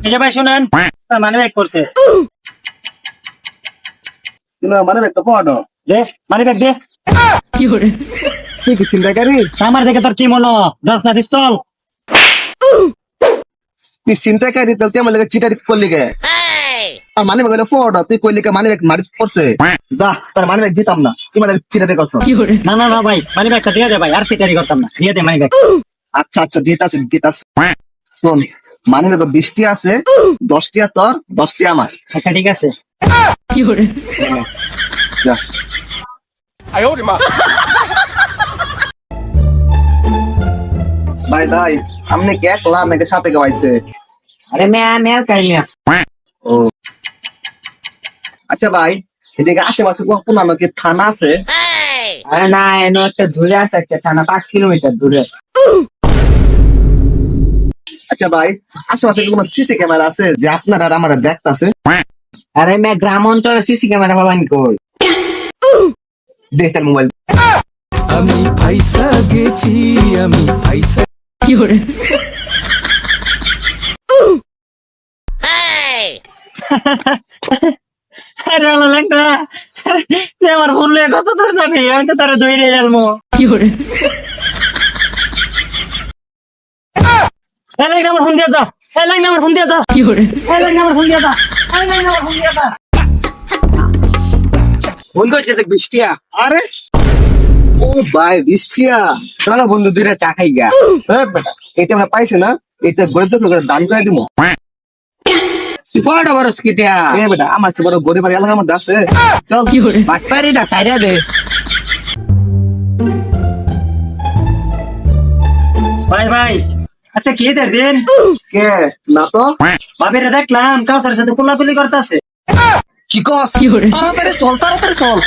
এই যে ভাই শুনেন, মানে ব্যাগ করছে। মানে একটা পড়ো দে মানে ব্যাগ দে। তুই কি চিন্তাকারী? আমার দেখে তোর কি মনে দশ না পিস্তল? তুই চিন্তাকারী তো তুই আমার লাগে চিটারি করলি গে? আর মানে ব্যাগ হলো পড়ো, তুই কইলি কে মানে ব্যাগ মারি পড়ছে? যা তার মানে ব্যাগ দিতাম না, তুই মানে চিটারি করছো। না না না ভাই, মানে ব্যাগটা দিয়ে দে ভাই, আর সিটারি করতাম না, দিয়ে দে মানে ব্যাগ। আচ্ছা আচ্ছা দিতাছি দিতাছি। শোন, মানে ব্যাগ 20টি আছে, 10টি তোর 10টি আমার। আচ্ছা ঠিক আছে। যা। ভাই ভাই, আপনি কে একলা নাকি সাথে কেউ আইছে? আরে মেল কাই মিয়া। ও আচ্ছা ভাই, এদিকে আশেপাশে কোন কি থানা আছে? আরে না, এনো একটা দূরে আছে, একটা থানা 5 কিলোমিটার দূরে। আচ্ছা ভাই, আশেপাশে কি কোনো সিসি ক্যামেরা আছে যে আপনার আর আমার দেখতাছে? আরে মে গ্রাম অঞ্চলে সিসি ক্যামেরা পাবান কই? দেখেন মোবাইল। আমি ফাইসা গেছি, আমি ফাইসা আরে আলো লাগা, তুই আমার ফোন লয়ে কত দূর যাবি? আমি তো তোরে ধরে যাবো। এই লাইন আমার ফোন দিয়া যা, এই লাইন আমার ফোন দিয়া যা, এই লাইন আমার ফোন দিয়া যা, এই লাইন আমার ফোন দিয়া যা। ফোন করছে দেখ বৃষ্টিয়া। আরে ও ভাই, 20টিয়া। চলো বন্ধু দুইটা চা খাই গা। বেটা, এটা আমরা পাইছে না, এটা গরিব লোকের দান করে দিব। বড় বড় স্কিটিয়া এ বেটা, আমার চেয়ে বড় গরিব আর এলাকার মধ্যে আছে। চল বাটপারিটা সাইডা দে। ভাই ভাই, আচ্ছা কি দে দিন? কে না তো? বাবিরে দেখলাম কাউসার সাথে কোলাকুলি করতেছে। কি কস? তাড়াতাড়ি চল, তাড়াতাড়ি চল।